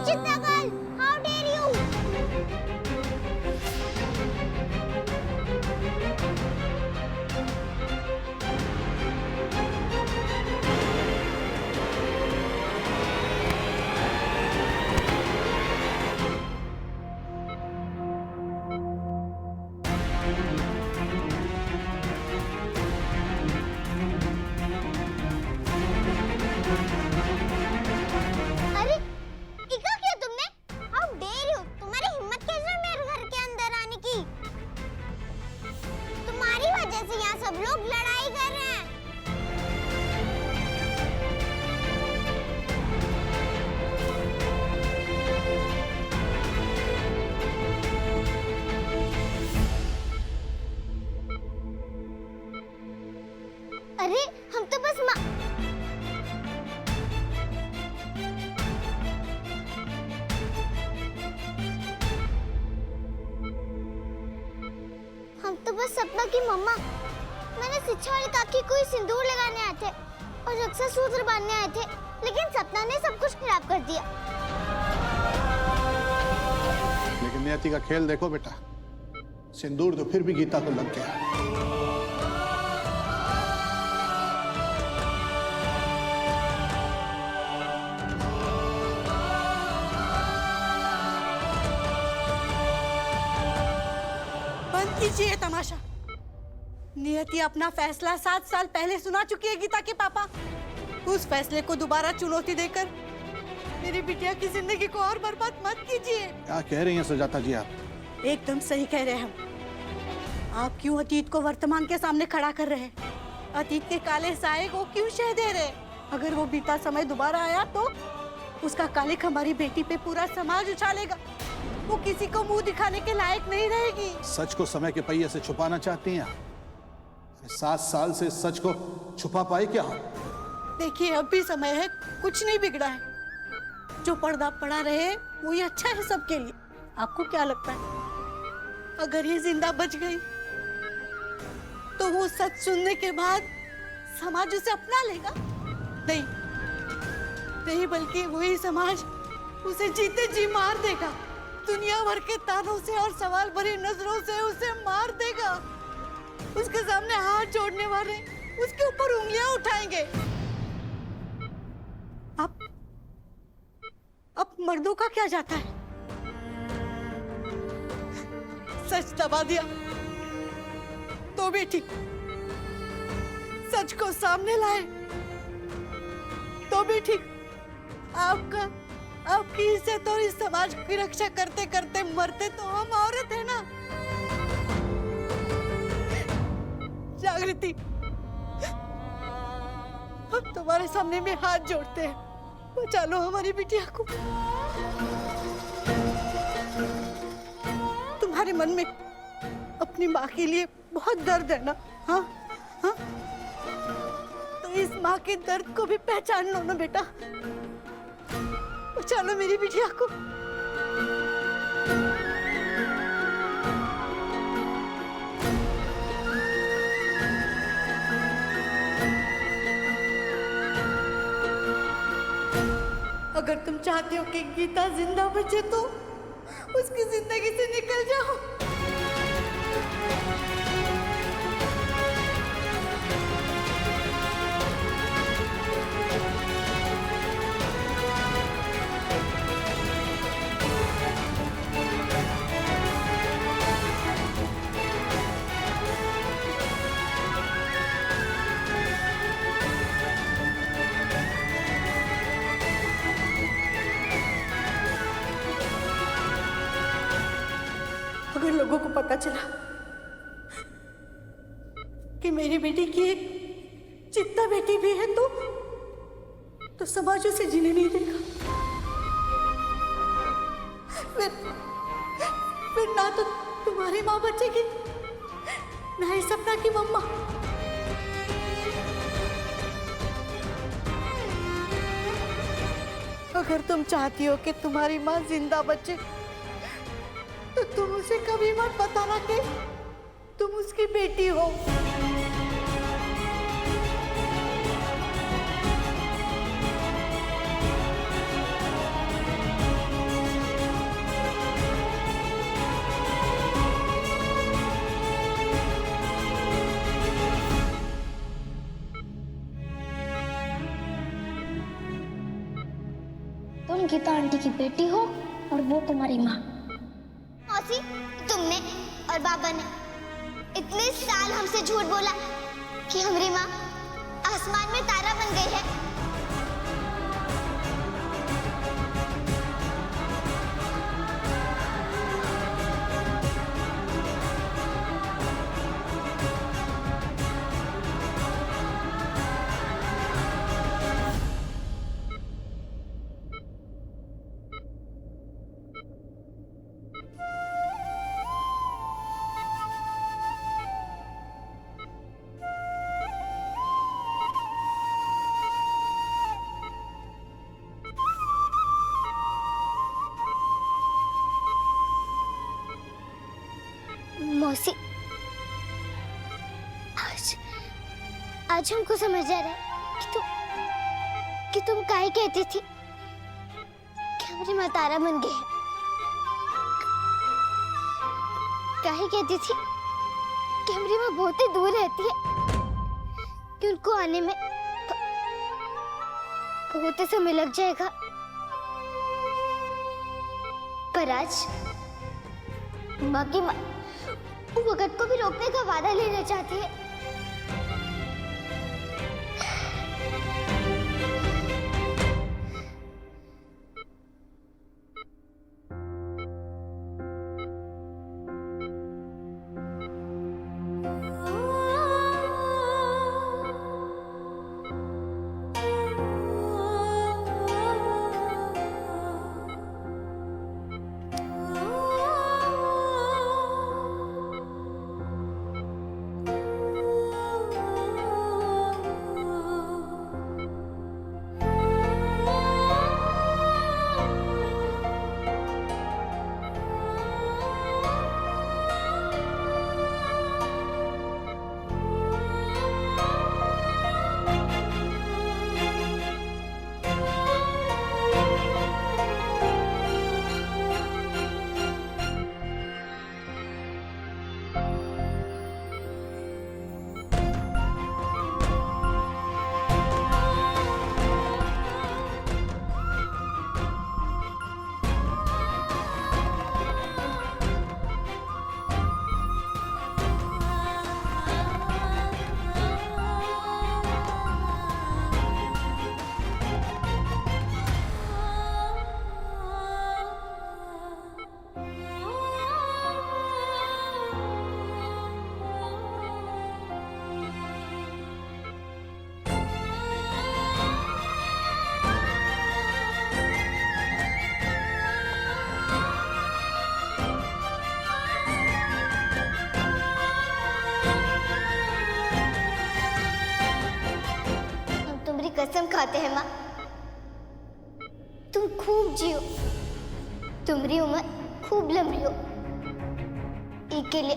चित्ता girl, how dare you. अरे इका क्या तुमने? हाउ डेयर यू, तुम्हारी हिम्मत कैसे हुई मेरे घर के अंदर आने की? तुम्हारी वजह से यहाँ सब लोग लड़ाई कर रहे हैं। अरे हम तो बस सपना की मम्मा, मैंने शिक्षा वाली काकी को ही सिंदूर लगाने आए थे और रक्षा सूत्र बांधने आए थे, लेकिन सपना ने सब कुछ खराब कर दिया। लेकिन नियति का खेल देखो बेटा, सिंदूर तो फिर भी गीता को लग गया। बंद कीजिए तमाशा। नियति अपना फैसला 7 साल पहले सुना चुकी है गीता के पापा। उस फैसले को दोबारा चुनौती देकर मेरी बिटिया की जिंदगी को और बर्बाद मत कीजिए। क्या कह रही हैं सुजाता जी आप? एकदम सही कह रहे हैं हम। आप क्यों अतीत को वर्तमान के सामने खड़ा कर रहे हैं? अतीत के काले साए को क्यों शह दे रहे? अगर वो बीता समय दोबारा आया तो उसका कालिक हमारी बेटी पे पूरा समाज उछालेगा। वो किसी को मुंह दिखाने के लायक नहीं रहेगी। सच को समय के पहिए से छुपाना चाहती हैं? 7 साल से सच को छुपा पाई क्या? देखिए अब भी समय है, कुछ नहीं बिगड़ा है। जो पर्दा पड़ा रहे वो ये अच्छा है सबके लिए। आपको क्या लगता है अगर ये जिंदा बच गई तो वो सच सुनने के बाद समाज उसे अपना लेगा? नहीं नहीं, बल्कि वही समाज उसे जीते जी मार देगा। दुनिया भर के तानों से और सवाल भरी नजरों से उसे मार देगा। उसके सामने हाथ जोड़ने वाले उसके ऊपर उंगलियां उठाएंगे। अब मर्दों का क्या जाता है? सच दबा दिया तो भी ठीक, सच को सामने लाए तो भी ठीक। आपकी इज्जत और इस समाज की रक्षा करते करते मरते तो हम औरत है ना। जागृति, हम तुम्हारे सामने में हाथ जोड़ते हैं, बचा लो हमारी बिटिया को। तुम्हारे मन में अपनी माँ के लिए बहुत दर्द है ना? हाँ हाँ, तो इस माँ के दर्द को भी पहचान लो ना बेटा। बचा लो मेरी बिटिया को। अगर तुम चाहते हो कि गीता जिंदा बचे तो उसकी जिंदगी से निकल जाओ। अगर लोगों को पता चला कि मेरी बेटी की एक चित्ता बेटी भी है तो समाज उसे जीने नहीं देगा। फिर ना तो तुम्हारी माँ बचेगी ना ही सपना की मम्मा। अगर तुम चाहती हो कि तुम्हारी माँ जिंदा बचे तो तुम उसे कभी मत बताना कि तुम उसकी बेटी हो। की तो आंटी की बेटी हो और वो तुम्हारी माँ। मौसी, तुमने और बाबा ने इतने साल हमसे झूठ बोला कि हमारी माँ आसमान में तारा बन गई है। मौसी, आज हमको समझ आ रहा है कि तुम काहे कहती थी कि हमारी माँ तारा बन गई है। काहे कहती थी कि हमारी माँ बहुत ही दूर रहती है, कि उनको आने में बहुत ही समय लग जाएगा। पर आज माँ की माँ वक्त को भी रोकने का वादा लेना चाहती है। कसम खाते हैं माँ, तुम खूब जियो, तुम्हारी उम्र खूब लंबी हो। इसके लिए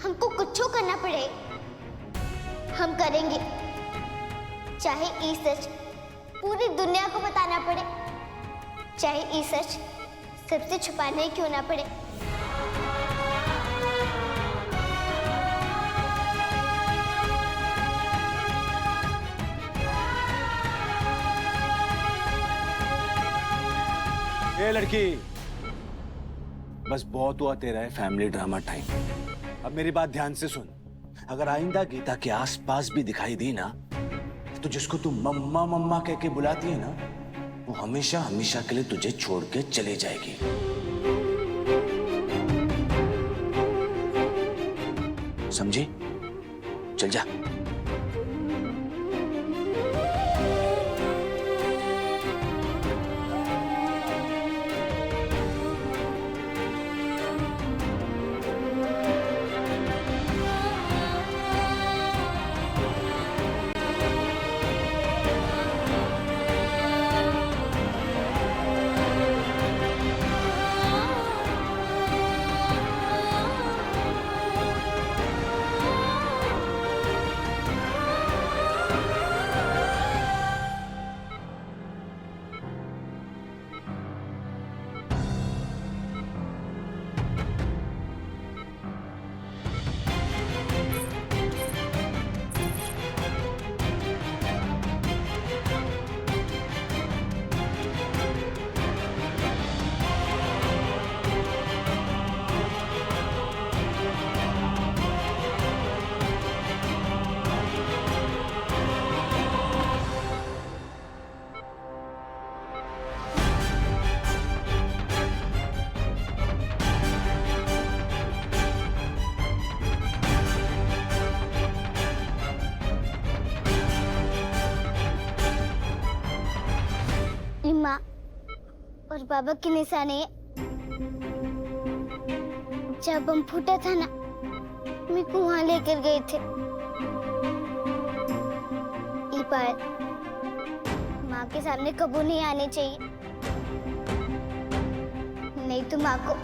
हमको कुछ करना पड़े, हम करेंगे, चाहे ये सच पूरी दुनिया को बताना पड़े, चाहे ये सच सबसे छुपाना ही क्यों ना पड़े। ये लड़की, बस बहुत हुआ तेरा है फैमिली ड्रामा टाइम। अब मेरी बात ध्यान से सुन, अगर आइंदा गीता के आसपास भी दिखाई दी ना, तो जिसको तू मम्मा मम्मा कह के बुलाती है ना, वो हमेशा हमेशा के लिए तुझे छोड़ के चली जाएगी। समझी? चल जा। पापा के निशानी है। जब हम फूटा था ना, मेरे को वहां लेकर गए थे। ये बात माँ के सामने कबू नहीं आनी चाहिए, नहीं तो माँ को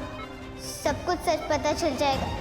सब कुछ सच पता चल जाएगा।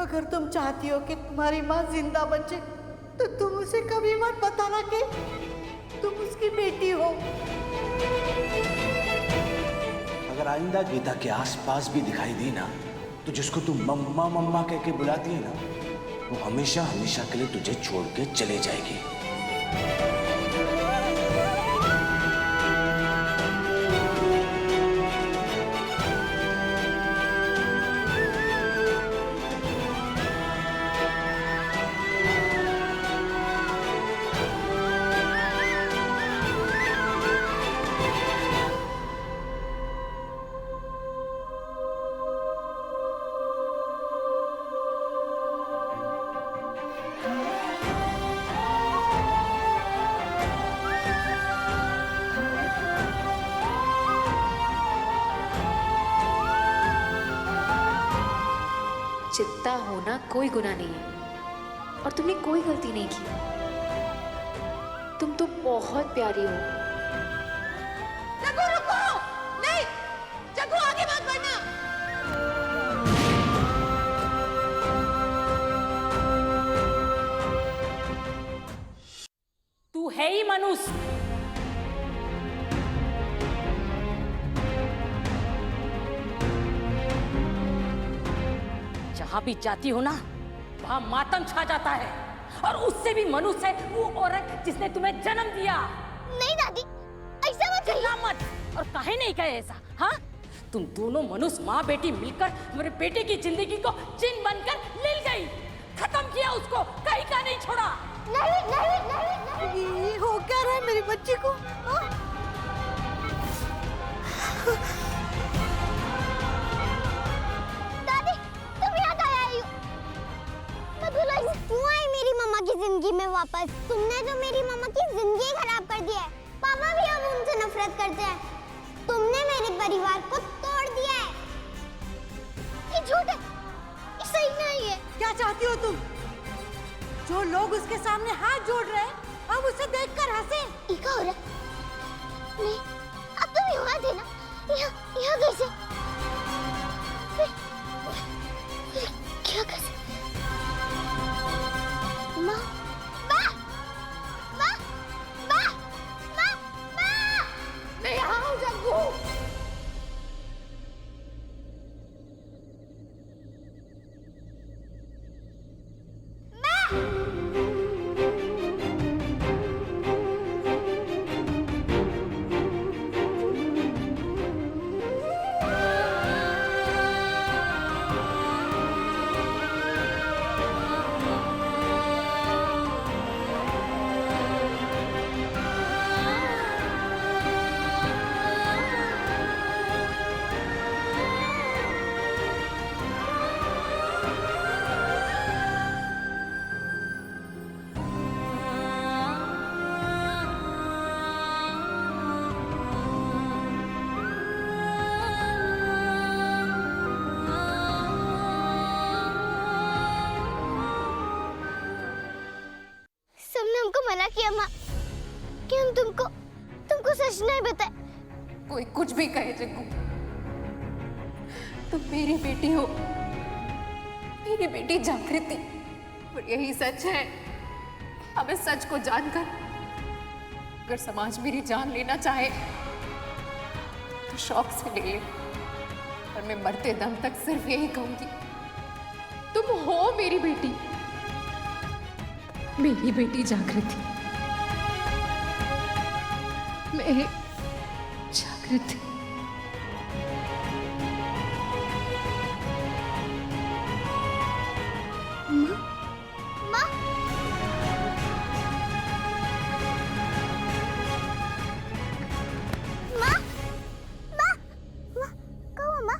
अगर तुम चाहती हो कि तुम्हारी माँ जिंदा बचे, तो तुम उसे कभी मत बताना कि तुम उसकी बेटी हो। अगर आइंदा गीता के आसपास भी दिखाई दी ना, तो जिसको तू मम्मा मम्मा कह के बुलाती है ना, वो हमेशा हमेशा के लिए तुझे छोड़ के चले जाएगी। चित्ता होना कोई गुनाह नहीं है और तुमने कोई गलती नहीं की। तुम तो बहुत प्यारी हो। जग्गू रुको! नहीं! जग्गू आगे मत बढ़ना! तू है ही मनुष्य। जहां भी जाती हो ना, वहां मातम छा जाता है, और उससे भी मनुष्य है वो औरत जिसने तुम्हें जन्म दिया। नहीं दादी, ऐसा मत चिल्ला मत। और काहे नहीं कहे ऐसा? हाँ, तुम दोनों मनुष्य माँ बेटी मिलकर मेरे बेटे की जिंदगी को चिन्ह बनकर ले गई, खत्म किया उसको, कहीं का नहीं छोड़ा। नहीं नहीं नहीं नहीं। ये हो क्या रहा है मेरी बच्ची को? हाँ? दादी, तुम याद आया ही हो। मैं भूल गई। क्यों आई मेरी मम्मा की जिंदगी में वापस? तुमने तो मेरी मम्मा की जिंदगी खराब कर दी है। पापा भी अब उनसे नफरत करते हैं। तुमने मेरे परिवार को तोड़ दिया है। ये झूठ है, ये सही नहीं है। क्या चाहती हो तुम? जो लोग उसके सामने हाथ जोड़ रहे हैं, अब उसे देखकर हंसे। इका हो रहा? नहीं, अब तुम यहाँ थे ना? यहाँ कैसे? क्या कैसे? माँ, माँ, माँ, माँ, माँ, माँ! मैं यहाँ हूँ जग्गू। तुमको सच नहीं बताया। कोई कुछ भी कहे जग्गू, तुम मेरी बेटी हो, मेरी बेटी जागृति, और यही सच है। अब इस सच को जानकर अगर समाज मेरी जान लेना चाहे तो शौक से ले ले, और मैं मरते दम तक सिर्फ यही कहूंगी, तुम हो मेरी बेटी, मेरी बेटी जागृति, मेरी जागृति। माँ, माँ, माँ, माँ, कहाँ हो माँ?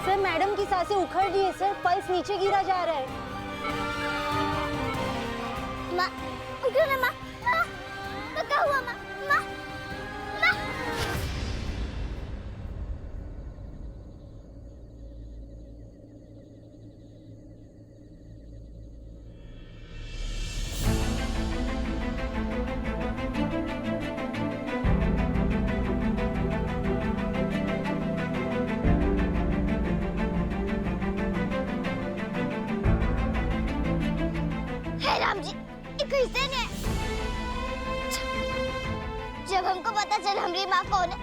सर मैडम की सांसें उखड़ रही है सर, पल्स नीचे गिरा जा रहा है। माँ, उठो ना माँ, माँ, तो क्या हुआ माँ? माँ, माँ। हे राम जी, ये कैसे ने? जब हमको पता चला हमारी माँ कौन है,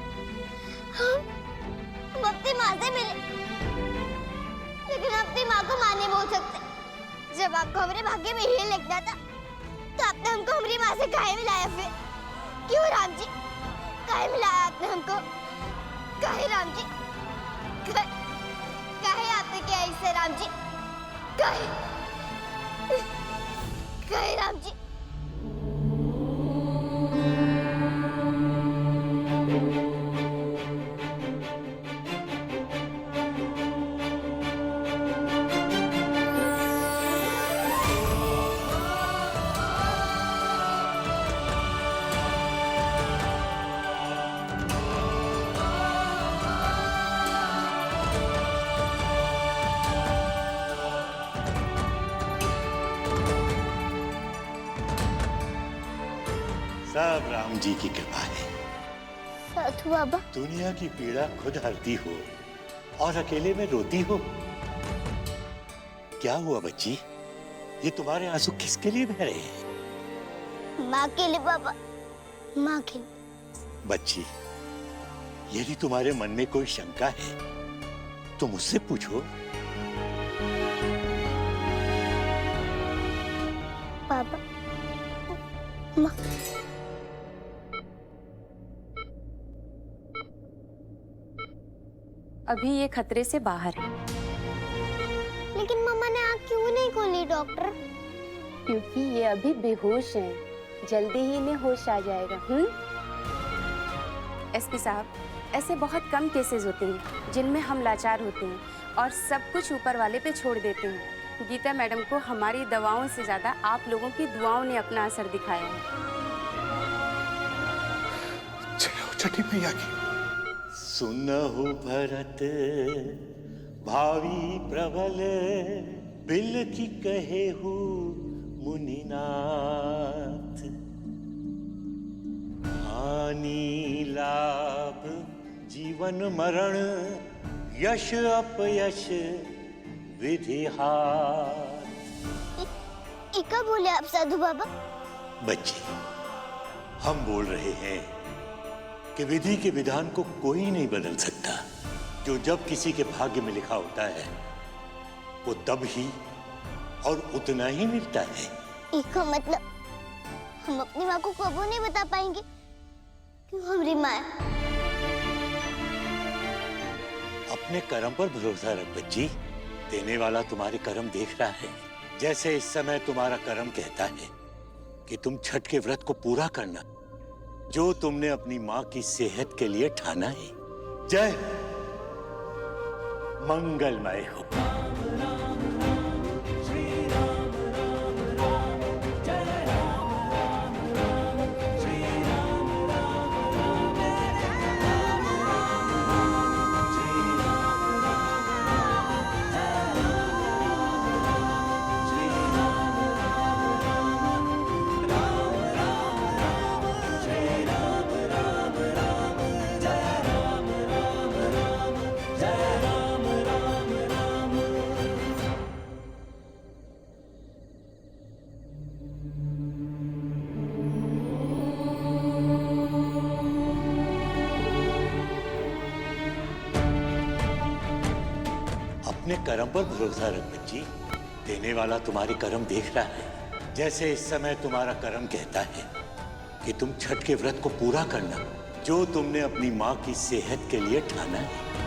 हम अपनी माँ से मिले, लेकिन अपनी माँ को माँ नहीं बोल सकते। जब आपको हमारे भाग्य में ही लिखना था, तो आपने हमको हमारी माँ से काहे मिलाया फिर? क्यों राम जी? काहे मिलाया आपने हमको? काहे राम जी? काहे आपने किया इससे राम जी? काहे? काहे राम जी? सब राम जी की कृपा है। साधु बाबा, दुनिया की पीड़ा खुद हरती हो और अकेले में रोती हो। क्या हुआ बच्ची? ये तुम्हारे आंसू किसके लिए बह रहे हैं? माँ के लिए बाबा, माँ के लिए। बच्ची, यदि तुम्हारे मन में कोई शंका है तो मुझसे पूछो। बाबा, माँ। अभी ये खतरे से बाहर है। लेकिन मम्मा ने आँख क्यों नहीं खोली डॉक्टर? क्योंकि ये अभी बेहोश हैं। जल्दी ही इन्हें होश आ जाएगा। एसपी साहब, ऐसे बहुत कम केसेस होते हैं जिनमें हम लाचार होते हैं और सब कुछ ऊपर वाले पे छोड़ देते हैं। गीता मैडम को हमारी दवाओं से ज्यादा आप लोगों की दुआओं ने अपना असर दिखाया है। चलो छठी मैया की। सुनहु भरत भावी प्रबल, बिल की कहेहु मुनिनाथ। हानि लाभ जीवन मरण, यश अपयश विधि हाथ। इका बोले आप साधु बाबा? बच्ची, हम बोल रहे हैं कि विधि के विधान को कोई नहीं बदल सकता। जो जब किसी के भाग्य में लिखा होता है वो तब ही और उतना ही मिलता है। इसका मतलब हम अपनी माँ को कबो नहीं बता पाएंगे क्यों हमारी माँ है। अपने कर्म पर भरोसा रख बच्ची, देने वाला तुम्हारे कर्म देख रहा है। जैसे इस समय तुम्हारा कर्म कहता है कि तुम छठ के व्रत को पूरा करना, जो तुमने अपनी माँ की सेहत के लिए ठाना है। जय मंगलमय हो। अपने कर्म पर भरोसा रख बच्ची, देने वाला तुम्हारे कर्म देख रहा है। जैसे इस समय तुम्हारा कर्म कहता है कि तुम छठ के व्रत को पूरा करना, जो तुमने अपनी माँ की सेहत के लिए ठाना है।